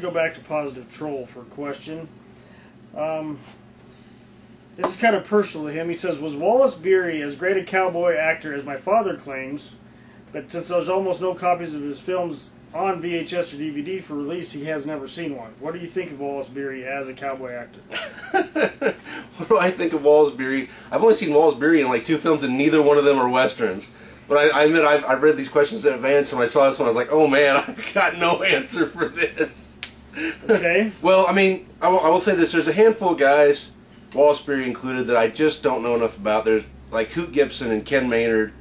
go back to Positive Troll for a question. This is kind of personal to him. He says, was Wallace Beery as great a cowboy actor as my father claims, but since there's almost no copies of his films on VHS or DVD for release, he has never seen one. What do you think of Wallace Beery as a cowboy actor? What do I think of Wallace Beery? I've only seen Wallace Beery in like 2 films, and neither one of them are westerns. But I admit I've read these questions in advance, and when I saw this one, I was like, oh man, I've got no answer for this. Okay. Well, I mean, I will say this. There's a handful of guys, Wallace Beery included, that I just don't know enough about. There's like Hoot Gibson and Ken Maynard,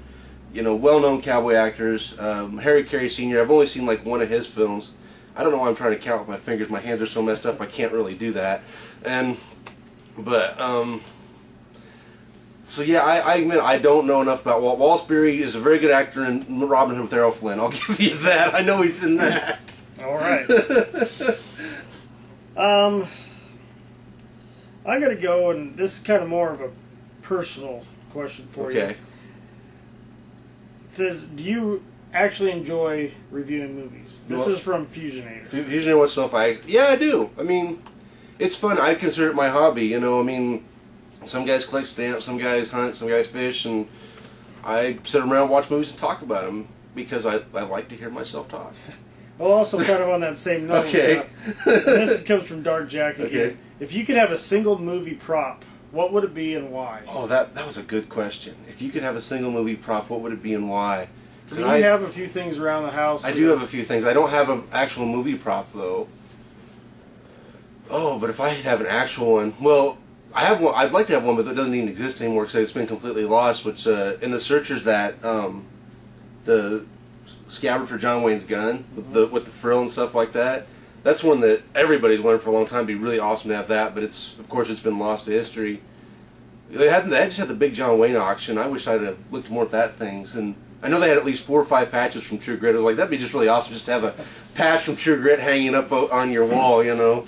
you know, well-known cowboy actors. Harry Carey Sr., I've only seen like one of his films. I don't know why I'm trying to count with my fingers. My hands are so messed up I can't really do that. So yeah, I admit I don't know enough about Wallace Beery. Is a very good actor in Robin Hood with Errol Flynn. I'll give you that. I know he's in that. All right. I gotta go, and this is kind of more of a personal question for you. Okay. It says, do you actually enjoy reviewing movies? This is from Fusionator. Fusionator wants to know if yeah, I do. I mean, it's fun. I consider it my hobby. You know, I mean, some guys collect stamps, some guys hunt, some guys fish, and I sit around and watch movies and talk about them because I like to hear myself talk. Well, also kind of on that same note, okay. This comes from Dark Jack again. Okay. If you could have a single movie prop, what would it be and why? Oh, that was a good question. If you could have a single movie prop, what would it be and why? So do you have a few things around the house? I do have a few things. I don't have an actual movie prop, though. Oh, but if I could have an actual one, well, I have one. I'd like to have one, but that doesn't even exist anymore because it's been completely lost. Which in the searchers that the scabbard for John Wayne's gun with the frill and stuff like that. That's one that everybody's wanted for a long time. It'd be really awesome to have that, but of course it's been lost to history. They just had the big John Wayne auction. I wish I'd have looked more at that things. And I know they had at least 4 or 5 patches from True Grit. I was like, that'd be just really awesome just to have a patch from True Grit hanging up on your wall, you know.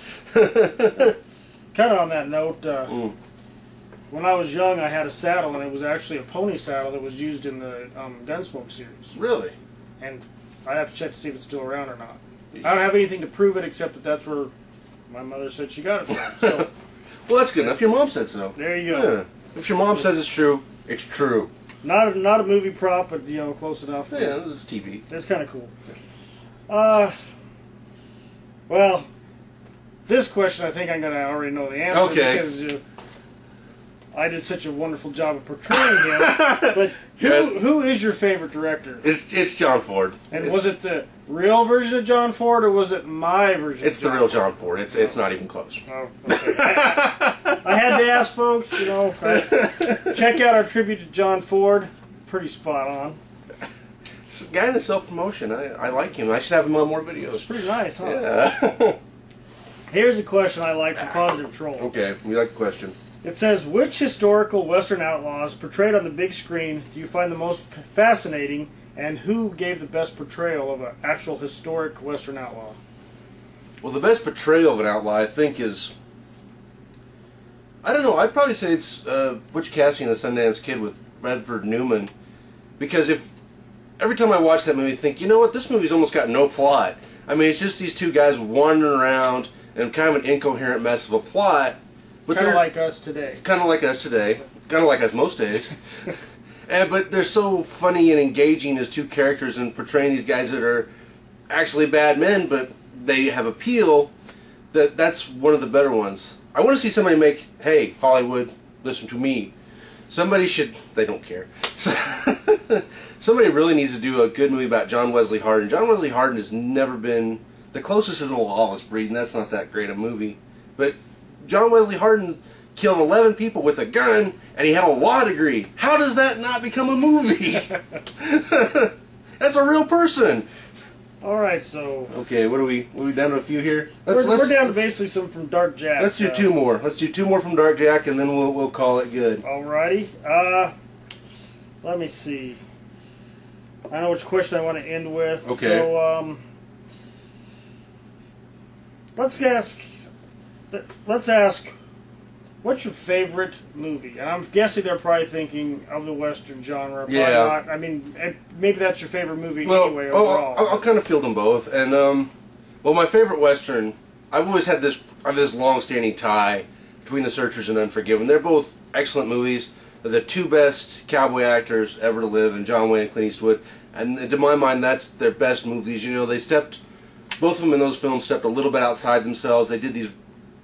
Kind of on that note, when I was young, I had a saddle, and it was actually a pony saddle that was used in the Gunsmoke series. Really? And I'd have to check to see if it's still around or not. I don't have anything to prove it except that that's where my mother said she got it from. So, well, that's good enough. Your mom said so. There you go. Yeah. If your mom says it's true, it's true. Not a movie prop, but you know, close enough. Yeah, it was TV. It's kind of cool. Well, this question I think I'm gonna already know the answer because I did such a wonderful job of portraying him. But who is your favorite director? It's John Ford. And was it the real version of John Ford, or was it my version? It's the real John Ford. It's not even close. Oh, okay. I had to ask, folks. You know, check out our tribute to John Ford. Pretty spot on. It's a guy in the self-promotion. I like him. I should have him on more videos. It's pretty nice, huh? Yeah. Here's a question I like from Positive Troll. Okay, we like the question. It says, which historical Western outlaws portrayed on the big screen do you find the most fascinating, and who gave the best portrayal of an actual historic Western outlaw? Well, the best portrayal of an outlaw, I think, is... I don't know, I'd probably say it's Butch Cassidy and the Sundance Kid with Redford Newman. Because every time I watch that movie, I think, you know what, this movie's almost got no plot. I mean, it's just these two guys wandering around and kind of an incoherent mess of a plot. Kind of like us today. Kind of like us today. Kind of like us most days. But they're so funny and engaging as two characters and portraying these guys that are actually bad men, but they have appeal. That's one of the better ones. I want to see somebody make, hey, Hollywood, listen to me. Somebody should, they don't care. Somebody really needs to do a good movie about John Wesley Hardin. John Wesley Hardin has never been, the closest is A Lawless Breed, and that's not that great a movie. But John Wesley Hardin killed 11 people with a gun, and he had a law degree. How does that not become a movie? That's a real person. All right, so... Okay, what are we down to a few here? We're down to basically some from Dark Jack. Let's do 2 more. Let's do 2 more from Dark Jack, and then we'll call it good. Alrighty. Let me see. I know which question I want to end with. Okay. So, let's ask, what's your favorite movie? And I'm guessing they're probably thinking of the Western genre. Probably not. I mean, maybe that's your favorite movie anyway overall. I'll kind of field them both. And, well, my favorite Western I've always had this long-standing tie between The Searchers and Unforgiven. They're both excellent movies. They're the two best cowboy actors ever to live, in John Wayne and Clint Eastwood. And to my mind, that's their best movies. You know, both of them in those films stepped a little bit outside themselves. They did these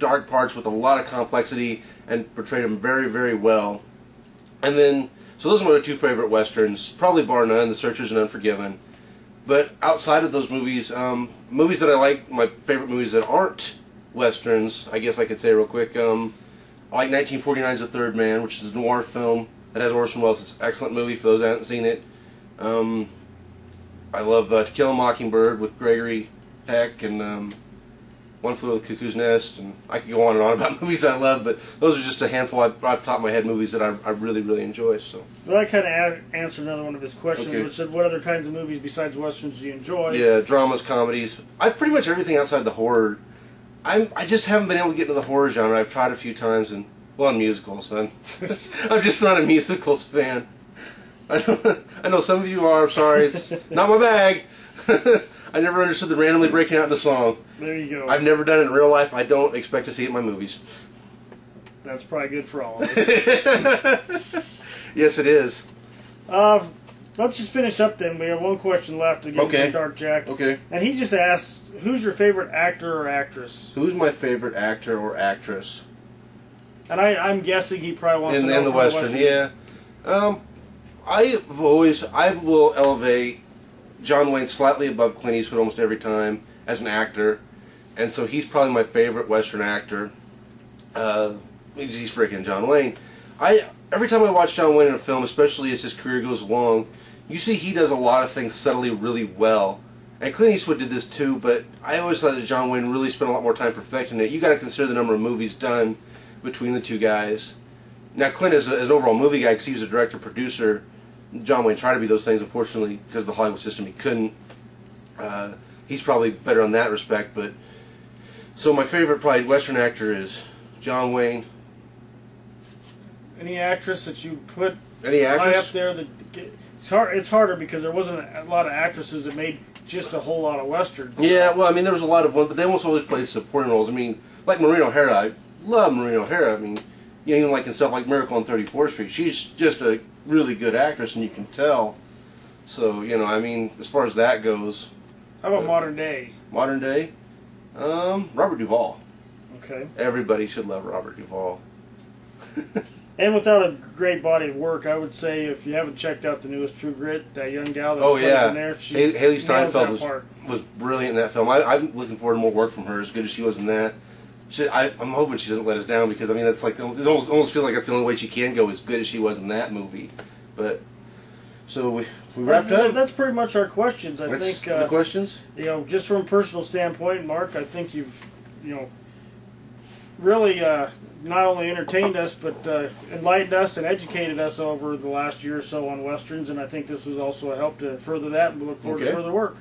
dark parts with a lot of complexity and portrayed them very, very well. And then, so those are my two favorite westerns, probably bar none, The Searchers and Unforgiven. But outside of those movies, movies that I like, my favorite movies that aren't westerns, I guess I could say real quick, I like 1949's The Third Man, which is a noir film that has Orson Welles. It's an excellent movie for those that haven't seen it. I love To Kill a Mockingbird with Gregory Peck and One Flew Over the Cuckoo's Nest, and I could go on and on about movies I love, but those are just a handful off the top of my head movies that I really, really enjoy. So. Well, that kind of answered another one of his questions, Okay. which said, what other kinds of movies besides westerns do you enjoy? Yeah, dramas, comedies. I've pretty much everything outside the horror. I just haven't been able to get into the horror genre. I've tried a few times, and well, musicals. I'm just not a musicals fan. I know some of you are. I'm sorry, it's not my bag. I never understood the randomly breaking out into song. There you go. I've never done it in real life. I don't expect to see it in my movies. That's probably good for all of us. Yes, it is. Let's just finish up then. We have one question left to get from Dark Jack. Okay. And he just asked, who's your favorite actor or actress? Who's my favorite actor or actress? And I'm guessing he probably wants to know in the Western. Yeah. I will elevate John Wayne slightly above Clint Eastwood almost every time as an actor, and so he's probably my favorite Western actor. He's freaking John Wayne. Every time I watch John Wayne in a film, especially as his career goes along, you see he does a lot of things subtly really well. And Clint Eastwood did this too, but I always thought that John Wayne really spent a lot more time perfecting it. You got to consider the number of movies done between the two guys. Now Clint is an overall movie guy because he was a director producer. John Wayne tried to be those things. Unfortunately, because of the Hollywood system, he couldn't. He's probably better in that respect. But so my favorite probably Western actor is John Wayne. Any actress that you put Any actress? high up there? It's harder because there wasn't a lot of actresses that made just a whole lot of westerns. Yeah, well, I mean, there was a lot of ones, but they almost always played supporting roles. I mean, like Maureen O'Hara. I love Maureen O'Hara. I mean, you know, even like in stuff like Miracle on 34th Street, she's just a really good actress, and you can tell. So, you know, I mean, as far as that goes. How about modern day? Modern day? Robert Duvall. Okay. Everybody should love Robert Duvall. And without a great body of work, I would say if you haven't checked out the newest True Grit, that young gal that plays in there, she Haley nails Steinfeld that was brilliant in that film. I'm looking forward to more work from her, as good as she was in that. I'm hoping she doesn't let us down, because I mean that's like it almost feels like that's the only way she can go, as good as she was in that movie. But so we wrapped up. That's pretty much our questions. I think the questions. You know, just from a personal standpoint, Mark, I think you've really not only entertained us, but enlightened us and educated us over the last year or so on westerns, and I think this was also a help to further that, and we look forward to further work.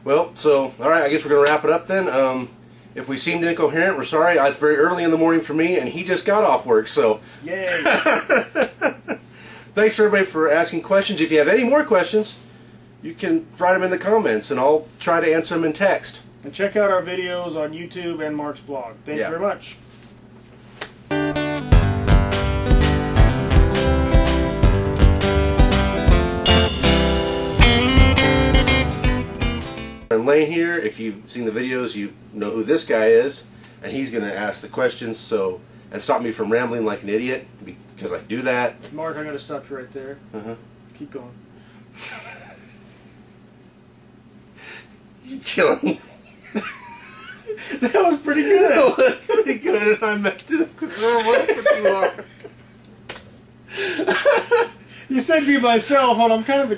Well, so all right, I guess we're going to wrap it up then. If we seemed incoherent, we're sorry. It's very early in the morning for me, and he just got off work, so. Yay! Thanks, everybody, for asking questions. If you have any more questions, you can write them in the comments, and I'll try to answer them in text. And check out our videos on YouTube and Mark's blog. Thank you very much. And Layne here, if you've seen the videos, you know who this guy is, and he's going to ask the questions, and stop me from rambling like an idiot, because I do that. Mark, I'm going to stop you right there. Keep going. You're killing me. That was pretty good. That was pretty good, and I messed it up because we're You said be myself, and I'm kind of a